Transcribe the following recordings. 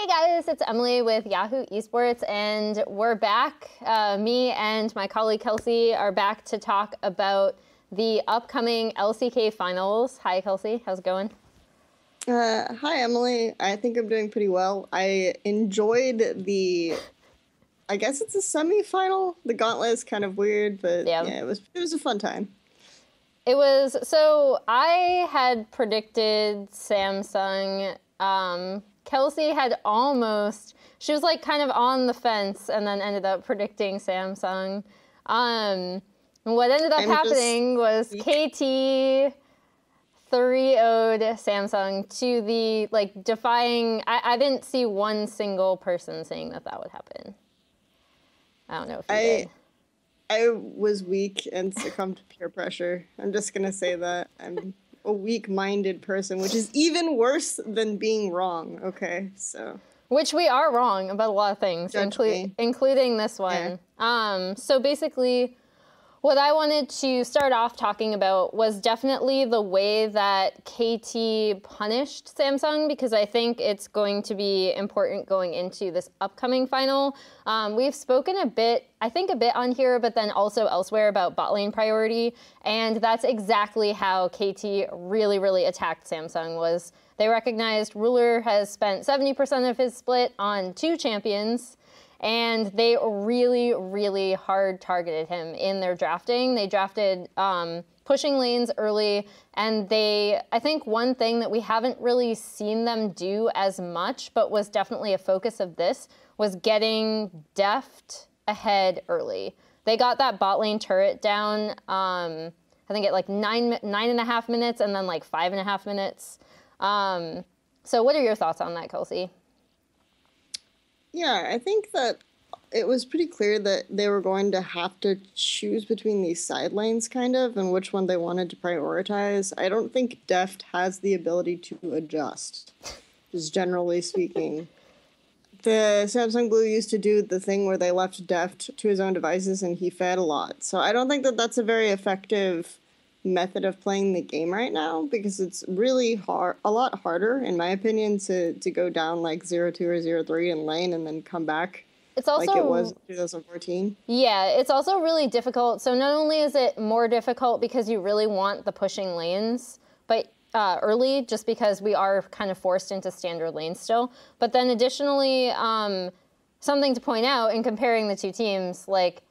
Hey guys, it's Emily with Yahoo Esports, and we're back. Me and my colleague Kelsey are back to talk about the upcoming LCK finals. Hi Kelsey, how's it going? Hi Emily, I think I'm doing pretty well. I enjoyed I guess it's a semi-final. The gauntlet is kind of weird, but yeah, it was a fun time. It was, so I had predicted Samsung. Kelsey had she was like kind of on the fence and then ended up predicting Samsung. What ended up happening was KT 3-0'd Samsung to the, like, defying, I didn't see one single person saying that would happen. I don't know if you did. I was weak and succumbed to peer pressure. I'm just going to say that. I'm a weak-minded person, which is even worse than being wrong, okay? So. Which we are wrong about a lot of things, including this one. Yeah. So basically, what I wanted to start off talking about was definitely the way that KT punished Samsung, because I think it's going to be important going into this upcoming final. We've spoken a bit on here, but then also elsewhere about bot lane priority, and that's exactly how KT really, really attacked Samsung. Was they recognized Ruler has spent 70% of his split on 2 champions, and they really, really hard targeted him in their drafting. They drafted pushing lanes early, and I think one thing that we haven't really seen them do as much, but was definitely a focus of this, was getting deft ahead early. They got that bot lane turret down, I think at like 9.5 minutes, and then like 5.5 minutes. So what are your thoughts on that, Kelsey? Yeah, I think that it was pretty clear that they were going to have to choose between these side lanes, kind of, and which one they wanted to prioritize. I don't think Deft has the ability to adjust, just generally speaking. The Samsung Blue used to do the thing where they left Deft to his own devices and he fed a lot. So I don't think that that's a very effective method of playing the game right now, because it's really hard, a lot harder, in my opinion, to go down like 0-2 or 0-3 in lane and then come back. It's also like it was in 2014. Yeah, it's also really difficult. So not only is it more difficult because you really want the pushing lanes, but early, just because we are kind of forced into standard lanes still. But then additionally, something to point out in comparing the two teams, like,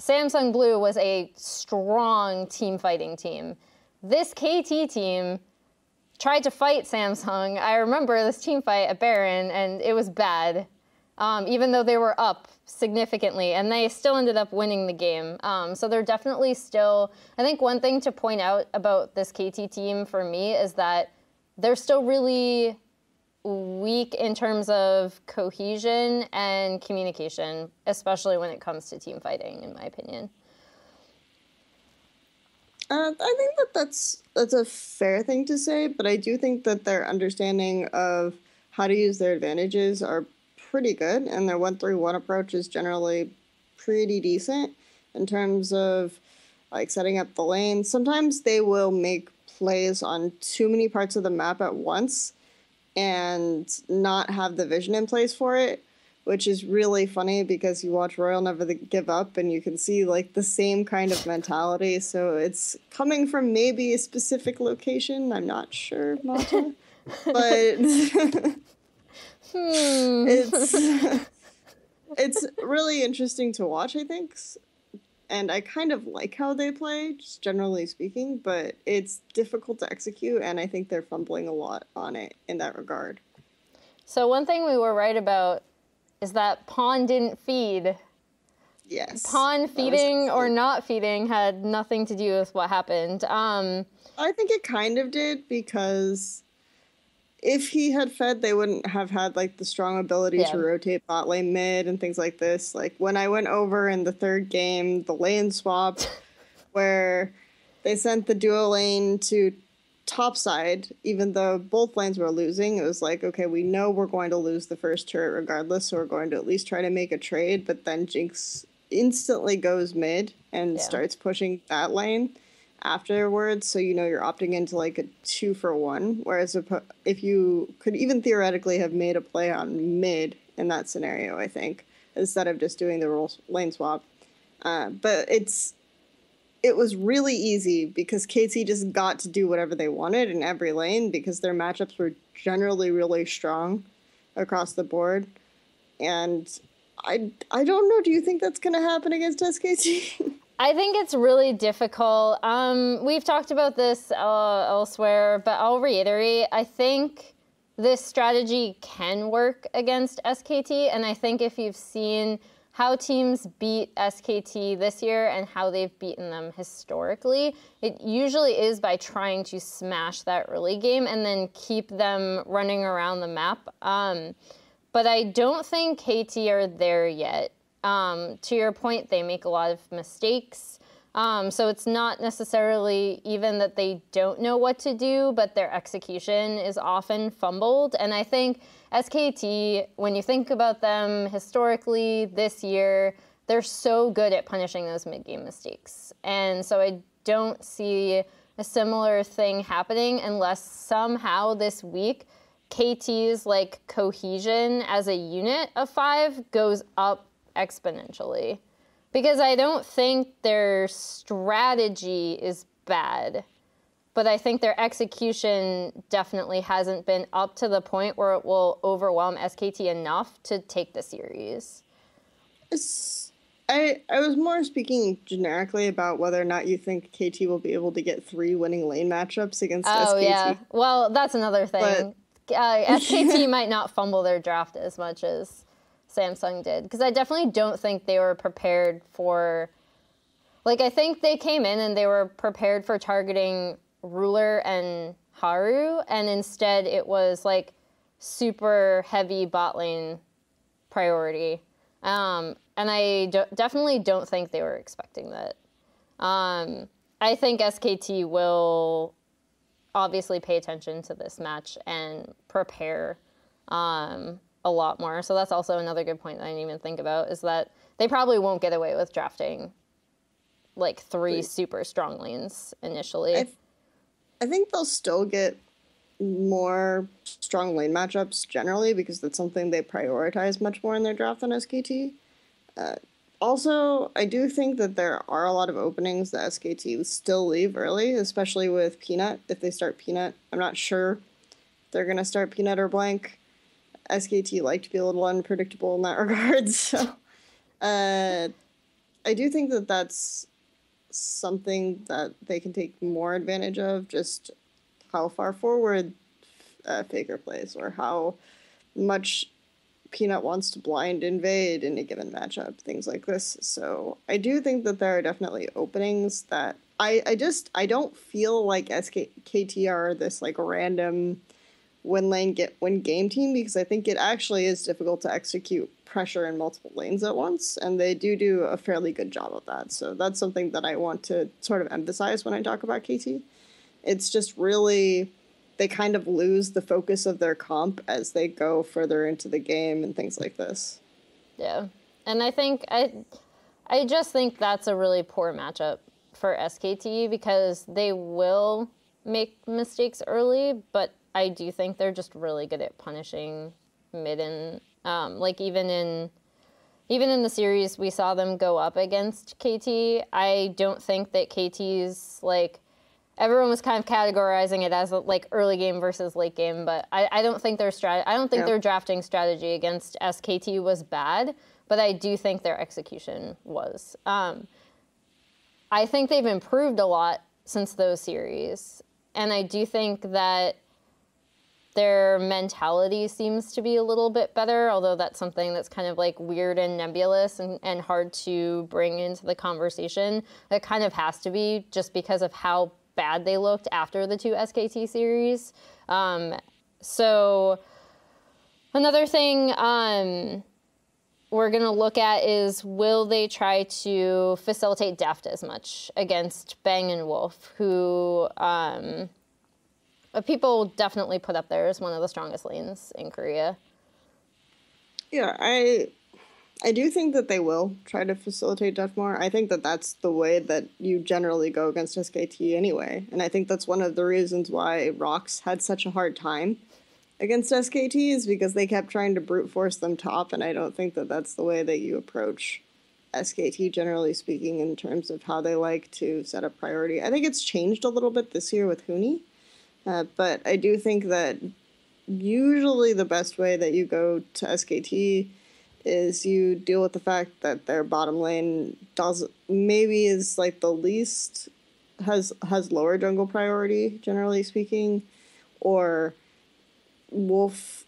Samsung Blue was a strong team fighting team. This KT team tried to fight Samsung. I remember this team fight at Baron, and it was bad, even though they were up significantly, and they still ended up winning the game. So they're definitely still, I think one thing to point out about this KT team for me is that they're still really weak in terms of cohesion and communication, especially when it comes to team fighting, in my opinion. I think that's a fair thing to say, but I do think that their understanding of how to use their advantages are pretty good, and their 1-3-1 approach is generally pretty decent in terms of like setting up the lane. Sometimes they will make plays on too many parts of the map at once and not have the vision in place for it, which is really funny because you watch Royal Never Give Up and you can see like the same kind of mentality. So it's coming from maybe a specific location. I'm not sure, Mata. But it's really interesting to watch, I think. And I kind of like how they play, just generally speaking, but it's difficult to execute, and I think they're fumbling a lot on it in that regard. So one thing we were right about is that Pawn didn't feed. Yes. Pawn feeding or not feeding had nothing to do with what happened. I think it kind of did, because if he had fed, they wouldn't have had like the strong ability to rotate bot lane mid and things like this. Like when I went over in the third game, the lane swap where they sent the duo lane to top side, even though both lanes were losing, it was like, okay, we know we're going to lose the first turret regardless, so we're going to at least try to make a trade. But then Jinx instantly goes mid and starts pushing that lane. afterwards, so you're opting into like a 2-for-1, whereas if you could even theoretically have made a play on mid in that scenario, I think, instead of just doing the lane swap. But it was really easy because KT just got to do whatever they wanted in every lane because their matchups were generally really strong across the board. And I don't know, do you think that's going to happen against SKT? I think it's really difficult. We've talked about this elsewhere, but I'll reiterate. I think this strategy can work against SKT, and I think if you've seen how teams beat SKT this year and how they've beaten them historically, it usually is by trying to smash that early game and then keep them running around the map. But I don't think KT are there yet. To your point, they make a lot of mistakes. So it's not necessarily even that they don't know what to do, but their execution is often fumbled. And I think SKT, when you think about them historically this year, they're so good at punishing those mid-game mistakes. And so I don't see a similar thing happening unless somehow this week KT's like cohesion as a unit of 5 goes up exponentially. Because I don't think their strategy is bad, but I think their execution definitely hasn't been up to the point where it will overwhelm SKT enough to take the series. I was more speaking generically about whether or not you think KT will be able to get 3 winning lane matchups against SKT. Oh, yeah. Well, that's another thing. SKT might not fumble their draft as much as Samsung did, because I definitely don't think they were prepared for, like, I think they came in and they were prepared for targeting Ruler and Haru, and instead it was like super heavy bot lane priority. And I definitely don't think they were expecting that. I think SKT will obviously pay attention to this match and prepare a lot more. So that's also another good point that I didn't even think about, is that they probably won't get away with drafting like 3 super strong lanes initially. I think they'll still get more strong lane matchups generally because that's something they prioritize much more in their draft than SKT. Also, I do think that there are a lot of openings that SKT still leave early, especially with Peanut. If they start Peanut, I'm not sure if they're going to start Peanut or Blank. SKT like to be a little unpredictable in that regard. So I do think that that's something that they can take more advantage of, just how far forward Faker plays or how much Peanut wants to blind invade in a given matchup, things like this. So I do think that there are definitely openings that I don't feel like KT are this like random win game team, because I think it actually is difficult to execute pressure in multiple lanes at once, and they do a fairly good job of that. So that's something that I want to sort of emphasize when I talk about KT. It's just really, they kind of lose the focus of their comp as they go further into the game and things like this. Yeah. And I just think that's a really poor matchup for SKT, because they will make mistakes early, but I do think they're just really good at punishing mid, and like even in the series we saw them go up against KT. I don't think that KT's like, everyone was kind of categorizing it as like early game versus late game, but I don't think their their drafting strategy against SKT was bad, but I do think their execution was. I think they've improved a lot since those series, and I do think that their mentality seems to be a little bit better, although that's something that's kind of like weird and nebulous and hard to bring into the conversation. It kind of has to be, just because of how bad they looked after the 2 SKT series. So another thing we're going to look at is, will they try to facilitate deft as much against Bang and Wolf, who people definitely put up there as one of the strongest lanes in Korea. Yeah, I I do think that they will try to facilitate depth more. I think that that's the way that you generally go against SKT anyway. And I think that's one of the reasons why Rox had such a hard time against SKT is because they kept trying to brute force them top, and I don't think that that's the way that you approach SKT, generally speaking, in terms of how they like to set up priority. I think it's changed a little bit this year with Huni, but I do think that usually the best way that you go to SKT is you deal with the fact that their bottom lane is like the least has lower jungle priority, generally speaking, or Wolf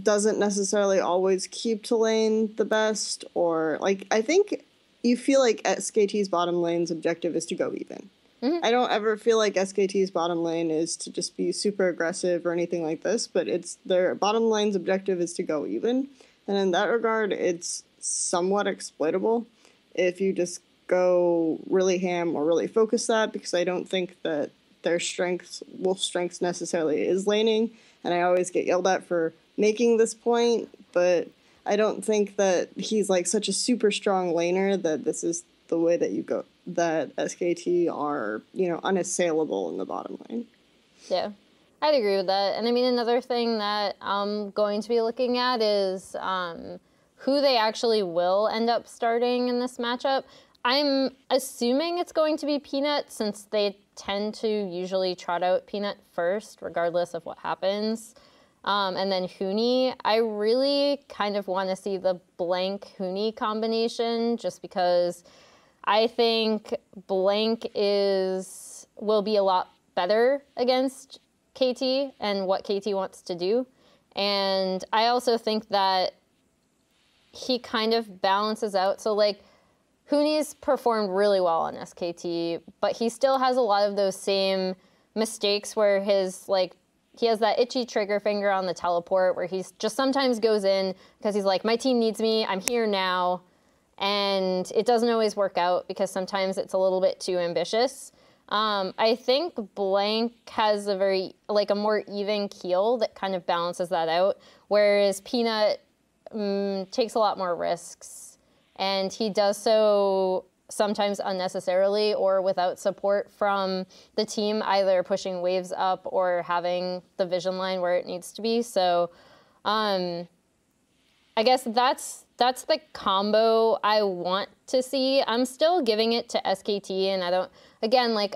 doesn't necessarily always keep to lane the best, or like I think you feel like SKT's bottom lane's objective is to go even. Mm-hmm. I don't ever feel like SKT's bottom lane is to just be super aggressive or anything like this, but it's their bottom lane's objective is to go even. And in that regard, it's somewhat exploitable if you just go really ham or really focus that, because I don't think that their Wolf's strengths necessarily is laning. And I always get yelled at for making this point, but I don't think that he's like such a super strong laner that this is the way that you go, that SKT are, unassailable in the bottom lane. Yeah. I'd agree with that. And I mean, another thing that I'm going to be looking at is who they actually will end up starting in this matchup. I'm assuming it's going to be Peanut, since they tend to usually trot out Peanut first, regardless of what happens. And then Huni. I really kind of want to see the Blank Huni combination, just because I think Blank will be a lot better against KT and what KT wants to do. And I also think that he kind of balances out. So like Huni's performed really well on SKT, but he still has a lot of those same mistakes where he has that itchy trigger finger on the teleport where he's just sometimes goes in because he's like, my team needs me, I'm here now. And it doesn't always work out because sometimes it's a little bit too ambitious. I think Blank has a more even keel that kind of balances that out, whereas Peanut takes a lot more risks, and he does so sometimes unnecessarily or without support from the team, either pushing waves up or having the vision line where it needs to be. So I guess that's the combo I want to see. I'm still giving it to SKT, and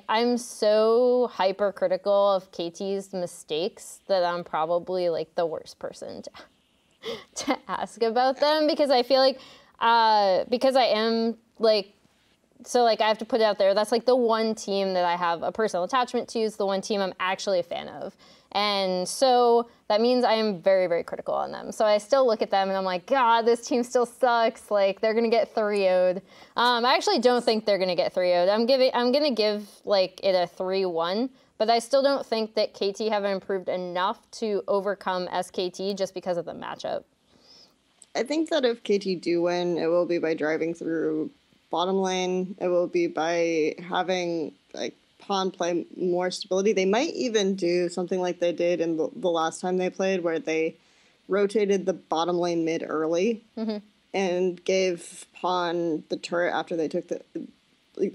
I'm so hypercritical of KT's mistakes that I'm probably like the worst person to ask about them, because I feel like because I am like, so like I have to put it out there, that's like the one team that I have a personal attachment to, is the one team I'm actually a fan of. And so that means I am very, very critical on them. So I still look at them and I'm like, God, this team still sucks. Like, they're going to get 3-0'd. I actually don't think they're going to get 3-0'd. I'm going to give like it a 3-1, but I still don't think that KT have improved enough to overcome SKT just because of the matchup. I think that if KT do win, it will be by driving through bottom lane. It will be by having like Pawn play more stability. They might even do something like they did in the last time they played, where they rotated the bottom lane mid early and gave Pawn the turret after they took the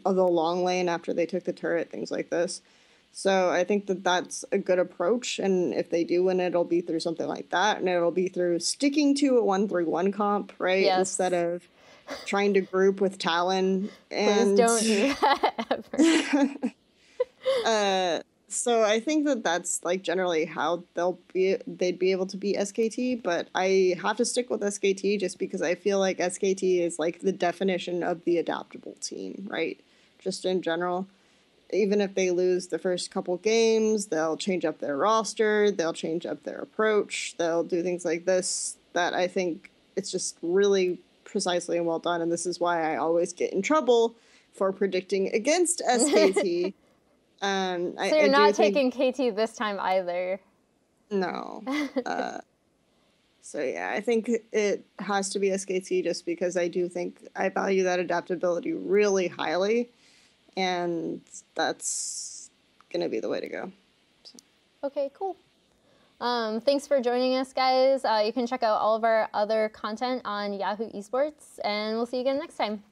long lane after they took the turret, things like this. So I think that that's a good approach, and if they do win, it'll be through something like that, and it'll be through sticking to a 1-3-1 comp, right? Yes. Instead of trying to group with Talon. And please don't do that ever. So I think that that's like generally how they'd be able to beat SKT, but I have to stick with SKT just because I feel like SKT is like the definition of the adaptable team, right? Just in general. Even if they lose the first couple games, they'll change up their roster, they'll change up their approach, they'll do things like this that I think it's just really precisely and well done, and this is why I always get in trouble for predicting against SKT. So you're not taking KT this time either. No. So yeah, I think it has to be SKT just because I do think I value that adaptability really highly. And that's going to be the way to go. So. Okay, cool. Thanks for joining us, guys. You can check out all of our other content on Yahoo Esports, and we'll see you again next time.